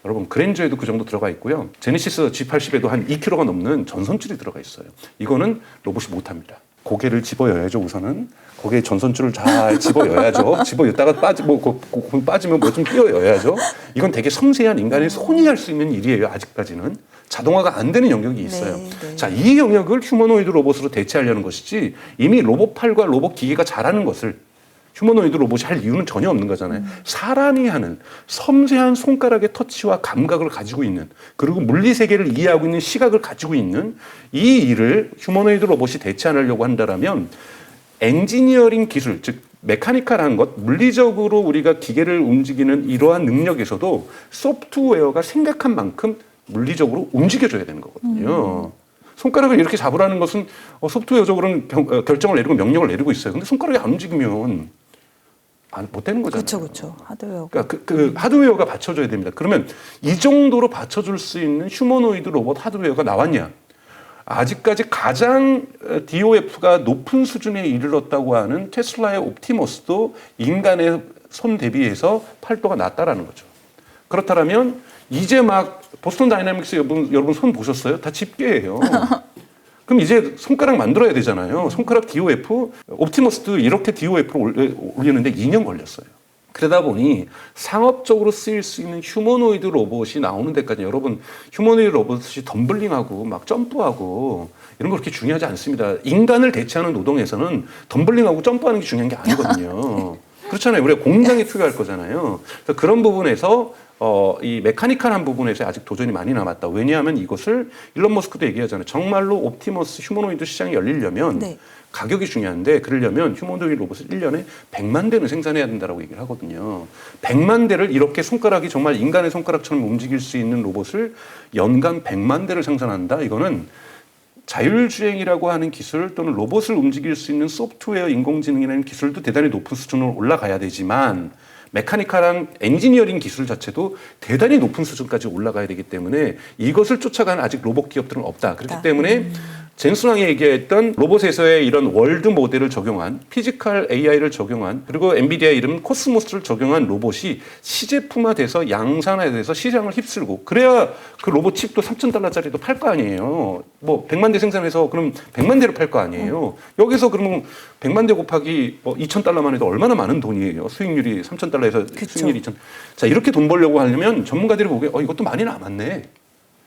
여러분 그랜저에도 그 정도 들어가 있고요. 제네시스 G80에도 한 2kg가 넘는 전선줄이 들어가 있어요. 이거는 로봇이 못합니다. 고개를 집어여야죠. 우선은 고개에 전선줄을 잘 집어여야죠. 집어였다가 빠지면 뭐 좀 끼어여야죠. 이건 되게 섬세한 인간의 손이 할 수 있는 일이에요. 아직까지는 자동화가 안 되는 영역이 있어요. 네. 자, 이 영역을 휴머노이드 로봇으로 대체하려는 것이지 이미 로봇 팔과 로봇 기계가 잘하는 것을 휴머노이드 로봇이 할 이유는 전혀 없는 거잖아요. 사람이 하는 섬세한 손가락의 터치와 감각을 가지고 있는 그리고 물리 세계를 이해하고 있는 시각을 가지고 있는 이 일을 휴머노이드 로봇이 대체하려고 한다라면 엔지니어링 기술, 즉 메카니컬한 것, 물리적으로 우리가 기계를 움직이는 이러한 능력에서도 소프트웨어가 생각한 만큼 물리적으로 움직여줘야 되는 거거든요. 손가락을 이렇게 잡으라는 것은 소프트웨어적으로는 결정을 내리고 명령을 내리고 있어요. 근데 손가락이 안 움직이면 못 되는 거잖아요. 그렇죠. 하드웨어. 그러니까 그 하드웨어가 받쳐줘야 됩니다. 그러면 이 정도로 받쳐줄 수 있는 휴머노이드 로봇 하드웨어가 나왔냐? 아직까지 가장 DOF가 높은 수준에 이르렀다고 하는 테슬라의 옵티머스도 인간의 손 대비해서 팔도가 낮다라는 거죠. 그렇다면 이제 막 보스턴 다이나믹스 여러분 손 보셨어요? 다 집게예요. 그럼 이제 손가락 만들어야 되잖아요. 손가락 DOF, 옵티머스도 이렇게 DOF를 올리는데 2년 걸렸어요. 그러다 보니 상업적으로 쓰일 수 있는 휴머노이드 로봇이 나오는 데까지 여러분 휴머노이드 로봇이 덤블링하고 막 점프하고 이런 거 그렇게 중요하지 않습니다. 인간을 대체하는 노동에서는 덤블링하고 점프하는 게 중요한 게 아니거든요. 그렇잖아요. 우리가 공장에 투여할 거잖아요. 그래서 그런 부분에서 이 메카니컬한 부분에서 아직 도전이 많이 남았다. 왜냐하면 이것을 일론 머스크도 얘기하잖아요. 정말로 옵티머스 휴머노이드 시장이 열리려면 가격이 중요한데 그러려면 휴머노이드 로봇을 1년에 100만 대는 생산해야 된다고 얘기를 하거든요. 100만 대를 이렇게 손가락이 정말 인간의 손가락처럼 움직일 수 있는 로봇을 연간 100만 대를 생산한다. 이거는 자율주행이라고 하는 기술 또는 로봇을 움직일 수 있는 소프트웨어 인공지능이라는 기술도 대단히 높은 수준으로 올라가야 되지만 메카니컬한 엔지니어링 기술 자체도 대단히 높은 수준까지 올라가야 되기 때문에 이것을 쫓아가는 아직 로봇 기업들은 없다. 그렇기 때문에 젠슨왕이 얘기했던 로봇에서의 이런 월드 모델을 적용한 피지컬 AI를 적용한 그리고 엔비디아 이름 코스모스를 적용한 로봇이 시제품화돼서 양산화돼서 시장을 휩쓸고 그래야 그 로봇 칩도 $3,000짜리도 팔 거 아니에요. 뭐 100만 대 생산해서 그럼 100만 대를 팔 거 아니에요. 여기서 그러면 100만 대 곱하기 $2,000만 해도 얼마나 많은 돈이에요. 수익률이 $3,000에서 수익률이 2,000. 자, 이렇게 돈 벌려고 하려면 전문가들이 보기에 이것도 많이 남았네.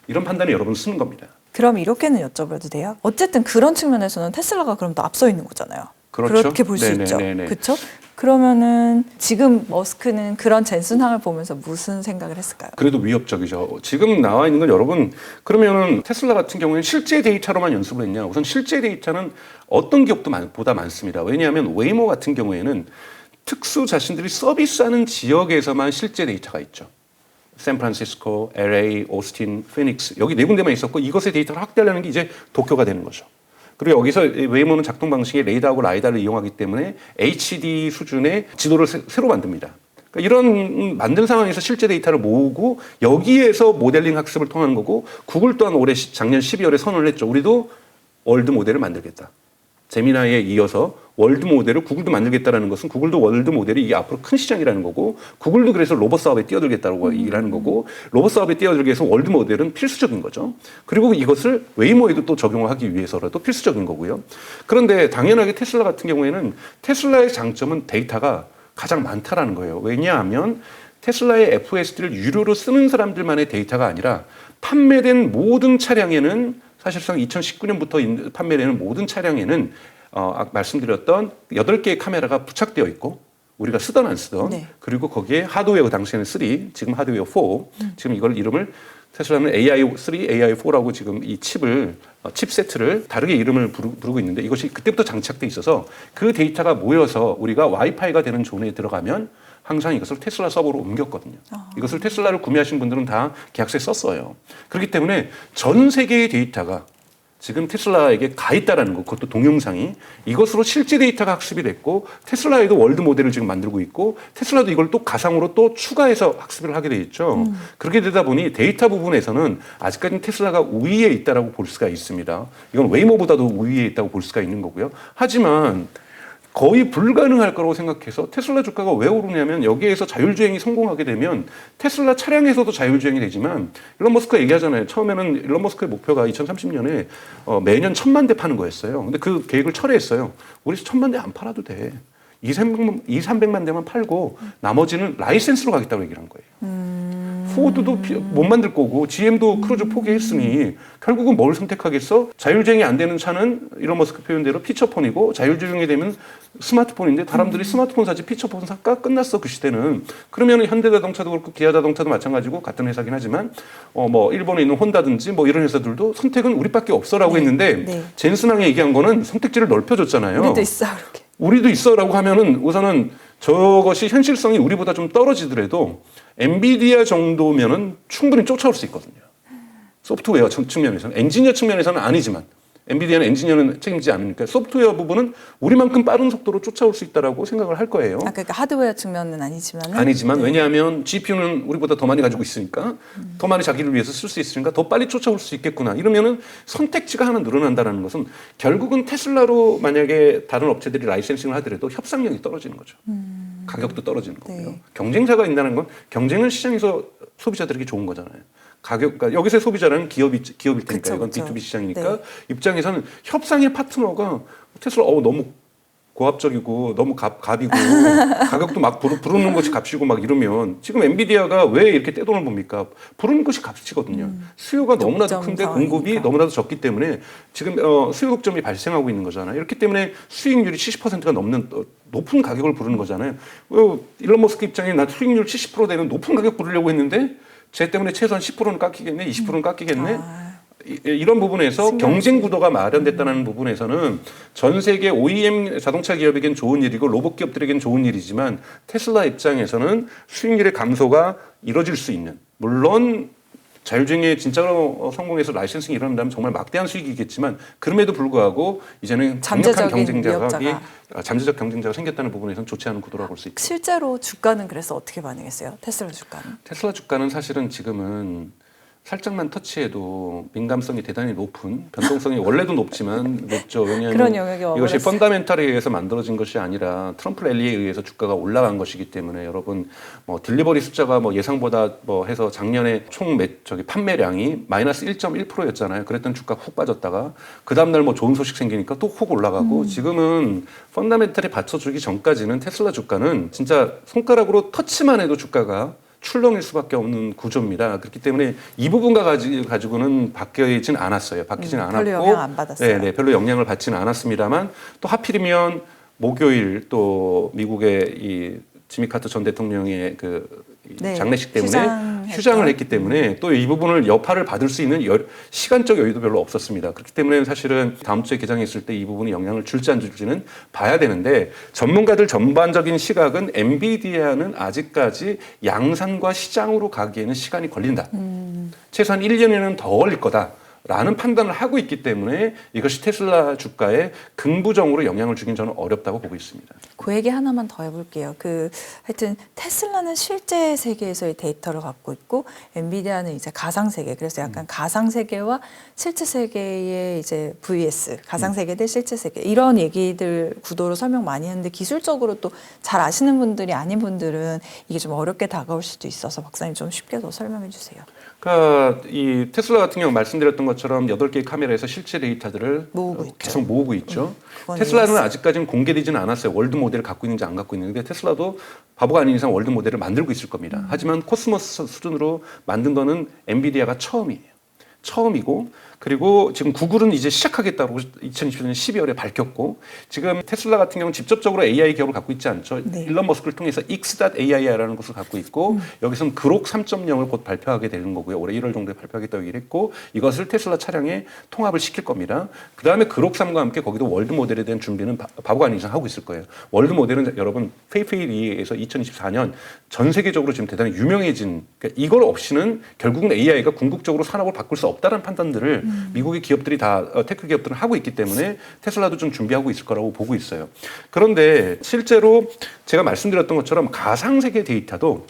이런 판단을 여러분 쓰는 겁니다. 그럼 이렇게는 여쭤봐도 돼요? 어쨌든 그런 측면에서는 테슬라가 그럼 더 앞서 있는 거잖아요. 그렇죠? 그렇게 볼 수 있죠. 그렇죠? 그러면은 지금 머스크는 그런 젠슨항을 보면서 무슨 생각을 했을까요? 그래도 위협적이죠. 지금 나와 있는 건 여러분 그러면은 테슬라 같은 경우에는 실제 데이터로만 연습을 했냐? 우선 실제 데이터는 어떤 기업도 보다 많습니다. 왜냐하면 웨이모 같은 경우에는 특수 자신들이 서비스하는 지역에서만 실제 데이터가 있죠. 샌프란시스코, LA, 오스틴, 피닉스 여기 네 군데만 있었고 이것의 데이터를 확대하려는 게 이제 도쿄가 되는 거죠. 그리고 여기서 웨이모는 작동 방식이 레이더하고 라이다를 이용하기 때문에 HD 수준의 지도를 새로 만듭니다. 그러니까 이런 만든 상황에서 실제 데이터를 모으고 여기에서 모델링 학습을 통하는 거고, 구글 또한 작년 12월에 선언을 했죠. 우리도 월드 모델을 만들겠다. 제미나이에 이어서 월드 모델을 구글도 만들겠다라는 것은 구글도 월드 모델이 이게 앞으로 큰 시장이라는 거고, 구글도 그래서 로봇 사업에 뛰어들겠다고 얘기를 하는 거고, 로봇 사업에 뛰어들기 위해서 월드 모델은 필수적인 거죠. 그리고 이것을 웨이모에도 또 적용하기 위해서라도 필수적인 거고요. 그런데 당연하게 테슬라 같은 경우에는 테슬라의 장점은 데이터가 가장 많다라는 거예요. 왜냐하면 테슬라의 FSD를 유료로 쓰는 사람들만의 데이터가 아니라 판매된 모든 차량에는, 사실상 2019년부터 판매되는 모든 차량에는 말씀드렸던 8개의 카메라가 부착되어 있고, 우리가 쓰던 안 쓰던, 네. 그리고 거기에 하드웨어, 당시에는 3, 지금 하드웨어 4, 지금 이걸 이름을 테슬라는 AI3, AI4라고 지금 이 칩세트를 다르게 이름을 부르고 있는데, 이것이 그때부터 장착돼 있어서 그 데이터가 모여서 우리가 와이파이가 되는 존에 들어가면 항상 이것을 테슬라 서버로 옮겼거든요. 이것을 테슬라를 구매하신 분들은 다 계약서에 썼어요. 그렇기 때문에 전 세계의 데이터가 지금 테슬라에게 가 있다라는 것, 그것도 동영상이, 이것으로 실제 데이터가 학습이 됐고, 테슬라에도 월드 모델을 지금 만들고 있고, 테슬라도 이걸 또 가상으로 또 추가해서 학습을 하게 돼 있죠. 그렇게 되다 보니 데이터 부분에서는 아직까지는 테슬라가 우위에 있다라고 볼 수가 있습니다. 이건 웨이모보다도 우위에 있다고 볼 수가 있는 거고요. 하지만 거의 불가능할 거라고 생각해서 테슬라 주가가 왜 오르냐면, 여기에서 자율주행이 성공하게 되면 테슬라 차량에서도 자율주행이 되지만, 일론 머스크가 얘기하잖아요. 처음에는 일론 머스크의 목표가 2030년에 매년 1000만 대 파는 거였어요. 근데 그 계획을 철회했어요. 우리 1000만 대 안 팔아도 돼. 200~300만 대만 팔고 나머지는 라이센스로 가겠다고 얘기를 한 거예요. 포드도 못 만들 거고 GM도 크루즈 포기했으니 결국은 뭘 선택하겠어? 자율주행이 안 되는 차는 일론 머스크 표현대로 피처폰이고, 자율주행이 되면 스마트폰인데, 사람들이 스마트폰 사지 피처폰 살까? 끝났어, 그 시대는. 그러면 현대자동차도 그렇고 기아자동차도 마찬가지고 같은 회사긴 하지만 일본에 있는 혼다든지 이런 회사들도 선택은 우리밖에 없어라고 했는데, 네. 젠슨왕이 얘기한 거는 선택지를 넓혀줬잖아요. 우리도 있어, 이렇게. 우리도 있어라고 하면은 우선은 저것이 현실성이 우리보다 좀 떨어지더라도 엔비디아 정도면은 충분히 쫓아올 수 있거든요. 소프트웨어 측면에서는, 엔지니어 측면에서는 아니지만, 엔비디아는 엔지니어는 책임지지 않으니까 소프트웨어 부분은 우리만큼 빠른 속도로 쫓아올 수 있다라고 생각을 할 거예요. 그러니까 하드웨어 측면은 아니지만. 네. 왜냐하면 GPU는 우리보다 더 많이 가지고 있으니까, 더 많이 자기를 위해서 쓸 수 있으니까 더 빨리 쫓아올 수 있겠구나. 이러면은 선택지가 하나 늘어난다는 것은 결국은 테슬라로 만약에 다른 업체들이 라이센싱을 하더라도 협상력이 떨어지는 거죠. 가격도 떨어지는 거고요. 네. 경쟁자가 있다는 건, 경쟁은 시장에서 소비자들에게 좋은 거잖아요. 그러니까 여기서의 소비자라는 기업일 테니까, 이건 B2B 시장이니까, 네. 입장에서는 협상의 파트너가 테슬라 너무 고압적이고 너무 갑이고 가격도 막 부르는 것이 값이고 막 이러면, 지금 엔비디아가 왜 이렇게 떼돈을 봅니까? 부르는 것이 값이거든요. 수요가 너무나도 큰데 공급이 너무나도 적기 때문에 지금 수요 독점이 발생하고 있는 거잖아요. 이렇기 때문에 수익률이 70%가 넘는 높은 가격을 부르는 거잖아요. 일론 머스크 입장에 나 수익률 70% 되는 높은 가격 부르려고 했는데, 쟤 때문에 최소한 10%는 깎이겠네, 20%는 깎이겠네. 이런 부분에서 경쟁 구도가 마련됐다는 부분에서는 전 세계 OEM 자동차 기업에겐 좋은 일이고 로봇 기업들에겐 좋은 일이지만, 테슬라 입장에서는 수익률의 감소가 이뤄질 수 있는, 물론 자율주행에 진짜로 성공해서 라이센싱이 일어난다면 정말 막대한 수익이겠지만, 그럼에도 불구하고 이제는 강력한 잠재적 경쟁자가 생겼다는 부분에서는 좋지 않은 구도라고 볼 수 있죠. 실제로 주가는 그래서 어떻게 반응했어요? 테슬라 주가는? 테슬라 주가는 사실은 지금은 살짝만 터치해도 민감성이 대단히 높은, 변동성이 원래도 높지만 높죠. 왜냐하면 이것이 펀더멘탈에 의해서 만들어진 것이 아니라 트럼프 랠리에 의해서 주가가 올라간 것이기 때문에, 여러분 딜리버리 숫자가 예상보다 해서 작년에 총 판매량이 마이너스 1.1%였잖아요. 그랬던 주가 훅 빠졌다가 그 다음날 좋은 소식 생기니까 또 훅 올라가고, 지금은 펀더멘탈에 받쳐주기 전까지는 테슬라 주가는 진짜 손가락으로 터치만 해도 주가가 출렁일 수밖에 없는 구조입니다. 그렇기 때문에 이 부분과 가지고는 바뀌진 않았어요. 바뀌지는 않았고, 별로 영향 안 받았어요. 네, 별로 영향을 받지는 않았습니다만, 또 하필이면 목요일 또 미국의 이 지미 카터 전 대통령의 장례식 때문에 휴장을 했기 때문에 또 이 부분을 여파를 받을 수 있는 시간적 여유도 별로 없었습니다. 그렇기 때문에 사실은 다음 주에 개장했을 때 이 부분이 영향을 줄지 안 줄지는 봐야 되는데, 전문가들 전반적인 시각은 엔비디아는 아직까지 양산과 시장으로 가기에는 시간이 걸린다. 최소한 1년에는 더 걸릴 거다. 라는 판단을 하고 있기 때문에 이것이 테슬라 주가에 긍부정으로 영향을 주긴 저는 어렵다고 보고 있습니다. 그 얘기 하나만 더 해볼게요. 하여튼 테슬라는 실제 세계에서의 데이터를 갖고 있고 엔비디아는 이제 가상 세계. 그래서 약간 가상 세계와 실제 세계의 이제 vs 가상 세계 대 실제 세계 이런 얘기들 구도로 설명 많이 했는데 기술적으로 또 잘 아시는 분들이 아닌 분들은 이게 좀 어렵게 다가올 수도 있어서 박사님 좀 쉽게 더 설명해 주세요. 그러니까 이 테슬라 같은 경우 말씀드렸던 것처럼 8개의 카메라에서 실제 데이터들을 계속 모으고 있죠. 테슬라는 아직까지는 공개되지는 않았어요. 월드 모델을 갖고 있는지 안 갖고 있는데 테슬라도 바보가 아닌 이상 월드 모델을 만들고 있을 겁니다. 하지만 코스모스 수준으로 만든 거는 엔비디아가 처음이고 그리고 지금 구글은 이제 시작하겠다고 2020년 12월에 밝혔고 지금 테슬라 같은 경우는 직접적으로 AI 기업을 갖고 있지 않죠. 네. 일론 머스크를 통해서 X.AI라는 것을 갖고 있고 여기서는 그록 3.0을 곧 발표하게 되는 거고요. 올해 1월 정도에 발표하겠다고 얘기를 했고 이것을 테슬라 차량에 통합을 시킬 겁니다. 그다음에 그록 3과 함께 거기도 월드 모델에 대한 준비는 바보가 아닌 이상 하고 있을 거예요. 월드 모델은 여러분 페이페이리에서 2024년 전 세계적으로 지금 대단히 유명해진 그러니까 이걸 없이는 결국은 AI가 궁극적으로 산업을 바꿀 수 없다는 판단들을 미국의 기업들이 다 테크 기업들은 하고 있기 때문에 테슬라도 좀 준비하고 있을 거라고 보고 있어요. 그런데 실제로 제가 말씀드렸던 것처럼 가상세계 데이터도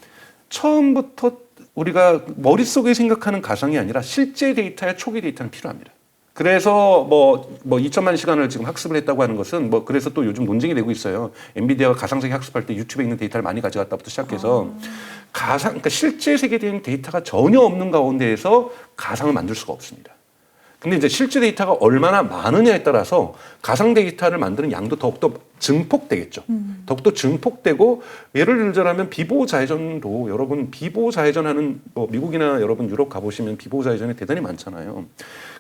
처음부터 우리가 머릿속에 생각하는 가상이 아니라 실제 데이터의 초기 데이터는 필요합니다. 그래서 뭐 2천만 시간을 지금 학습을 했다고 하는 것은 그래서 또 요즘 논쟁이 되고 있어요. 엔비디아가 가상세계 학습할 때 유튜브에 있는 데이터를 많이 가져갔다부터 시작해서 그러니까 실제 세계에 대한 데이터가 전혀 없는 가운데에서 가상을 만들 수가 없습니다. 근데 이제 실제 데이터가 얼마나 많으냐에 따라서 가상 데이터를 만드는 양도 더욱더 증폭되겠죠. 더욱더 증폭되고 예를 들자면 비보자회전도 여러분 비보자회전하는 미국이나 여러분 유럽 가보시면 비보자회전이 대단히 많잖아요.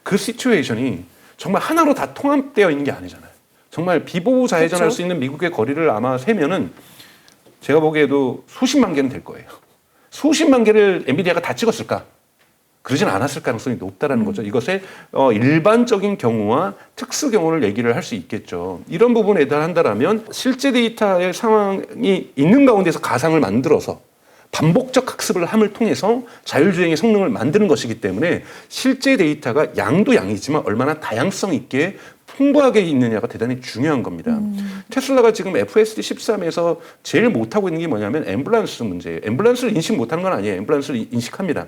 그 시츄에이션이 정말 하나로 다 통합되어 있는 게 아니잖아요. 정말 비보자회전할 수 있는 미국의 거리를 아마 세면은 제가 보기에도 수십만 개는 될 거예요. 수십만 개를 엔비디아가 다 찍었을까? 그러진 않았을 가능성이 높다라는 거죠. 이것의 일반적인 경우와 특수 경우를 얘기를 할 수 있겠죠. 이런 부분에 해당한다면 실제 데이터의 상황이 있는 가운데서 가상을 만들어서 반복적 학습을 함을 통해서 자율주행의 성능을 만드는 것이기 때문에 실제 데이터가 양도 양이지만 얼마나 다양성 있게 풍부하게 있느냐가 대단히 중요한 겁니다. 테슬라가 지금 FSD 13에서 제일 못하고 있는 게 뭐냐면 앰뷸런스 문제예요. 앰뷸런스를 인식 못하는 건 아니에요. 앰뷸런스를 인식합니다.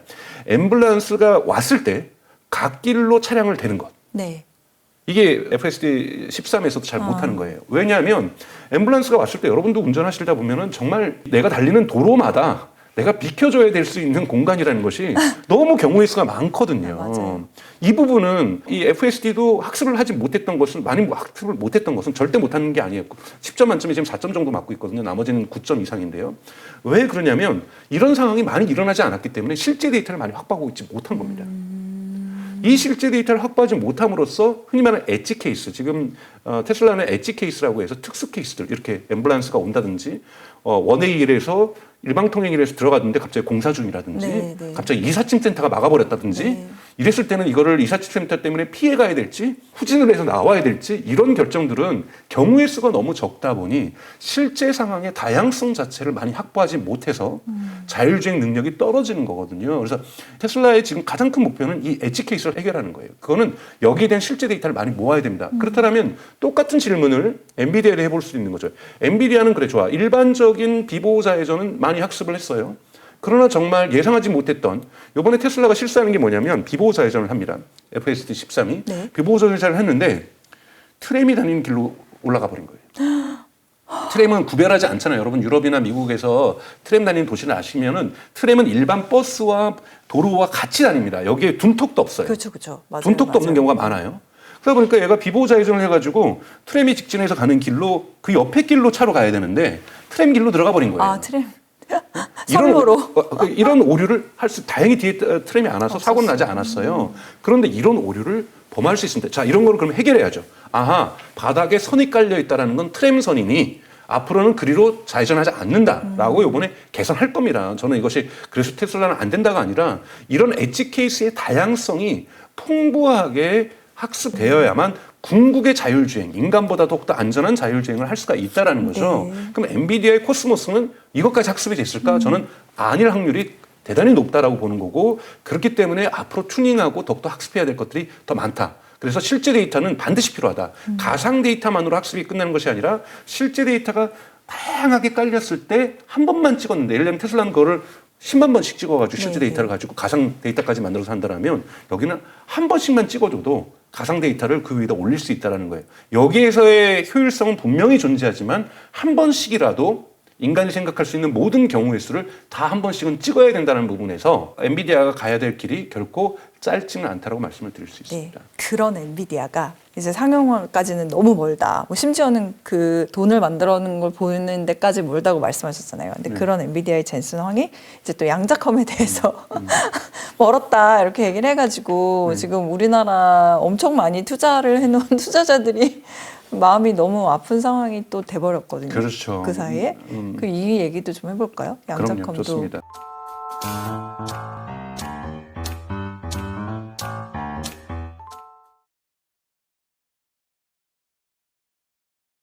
앰뷸런스가 왔을 때 갓길로 차량을 대는 것. 네. 이게 FSD 13에서도 잘 못하는 거예요. 왜냐하면 앰뷸런스가 왔을 때 여러분도 운전하시다 보면은 정말 내가 달리는 도로마다 내가 비켜줘야 될 수 있는 공간이라는 것이 너무 경우의 수가 많거든요. 이 부분은 이 FSD도 학습을 하지 못했던 것은 많이 학습을 못했던 것은 절대 못하는 게 아니에요. 10점 만점에 지금 4점 정도 맞고 있거든요. 나머지는 9점 이상인데요. 왜 그러냐면 이런 상황이 많이 일어나지 않았기 때문에 실제 데이터를 많이 확보하고 있지 못한 겁니다. 이 실제 데이터를 확보하지 못함으로써 흔히 말하는 엣지 케이스, 지금 테슬라는 엣지 케이스라고 해서 특수 케이스들 이렇게 앰뷸런스가 온다든지 원웨이 일에서 일방통행일에서 들어갔는데 갑자기 공사 중이라든지 갑자기 이삿짐센터가 막아버렸다든지 이랬을 때는 이거를 이삿짐센터 때문에 피해 가야 될지 후진을 해서 나와야 될지 이런 결정들은 경우의 수가 너무 적다 보니 실제 상황의 다양성 자체를 많이 확보하지 못해서 자율주행 능력이 떨어지는 거거든요. 그래서 테슬라의 지금 가장 큰 목표는 이 엣지 케이스를 해결하는 거예요. 그거는 여기에 대한 실제 데이터를 많이 모아야 됩니다. 그렇다면 똑같은 질문을 엔비디아에 해볼 수 있는 거죠. 엔비디아는 그래 좋아. 일반적인 비보자회전은 많이 학습을 했어요. 그러나 정말 예상하지 못했던 이번에 테슬라가 실수하는 게 뭐냐면 비보자회전을 합니다. FSD 13이 비보자회전을 했는데 트램이 다니는 길로 올라가 버린 거예요. 트램은 구별하지 않잖아요. 여러분 유럽이나 미국에서 트램 다니는 도시를 아시면은 트램은 일반 버스와 도로와 같이 다닙니다. 여기에 둔턱도 없어요. 그렇죠. 둔턱도 없는 경우가 많아요. 그러다 보니까 얘가 비보자회전을 해가지고 트램이 직진해서 가는 길로 그 옆에 길로 차로 가야 되는데 트램 길로 들어가 버린 거예요. 아, 트램. 이런 오류를 할 수, 다행히 뒤에 트램이 안 와서 사고는 나지 않았어요. 그런데 이런 오류를 범할 수 있습니다. 자, 이런 거를 그럼 해결해야죠. 아하, 바닥에 선이 깔려 있다는 건 트램 선이니 앞으로는 그리로 좌회전하지 않는다라고 이번에 개선할 겁니다. 저는 이것이 그래서 테슬라는 안 된다가 아니라 이런 엣지 케이스의 다양성이 풍부하게 학습되어야만 궁극의 자율주행, 인간보다 더욱더 안전한 자율주행을 할 수가 있다라는 거죠. 그럼 엔비디아의 코스모스는 이것까지 학습이 됐을까? 저는 아닐 확률이 대단히 높다라고 보는 거고 그렇기 때문에 앞으로 튜닝하고 더욱더 학습해야 될 것들이 더 많다. 그래서 실제 데이터는 반드시 필요하다. 가상 데이터만으로 학습이 끝나는 것이 아니라 실제 데이터가 다양하게 깔렸을 때 한 번만 찍었는데 예를 들면 테슬라는 그거를 10만 번씩 찍어가지고 실제 네, 데이터를 가지고 가상 데이터까지 만들어서 한다면 여기는 한 번씩만 찍어줘도 가상 데이터를 그 위에다 올릴 수 있다는 거예요. 여기에서의 효율성은 분명히 존재하지만 한 번씩이라도 인간이 생각할 수 있는 모든 경우의 수를 다 한 번씩은 찍어야 된다는 부분에서 엔비디아가 가야 될 길이 결코 짧지는 않다라고 말씀을 드릴 수 있습니다. 네, 그런 엔비디아가 이제 상용화까지는 너무 멀다. 뭐 심지어는 그 돈을 만들어내는 걸 보는 데까지 멀다고 말씀하셨잖아요. 근데 그런 엔비디아의 젠슨 황이 이제 또 양자컴에 대해서 멀었다 이렇게 얘기를 해가지고 지금 우리나라 엄청 많이 투자를 해놓은 투자자들이 마음이 너무 아픈 상황이 또 돼버렸거든요. 그렇죠. 그 사이에. 이 얘기도 좀 해볼까요? 그럼요. 양자컴도. 좋습니다.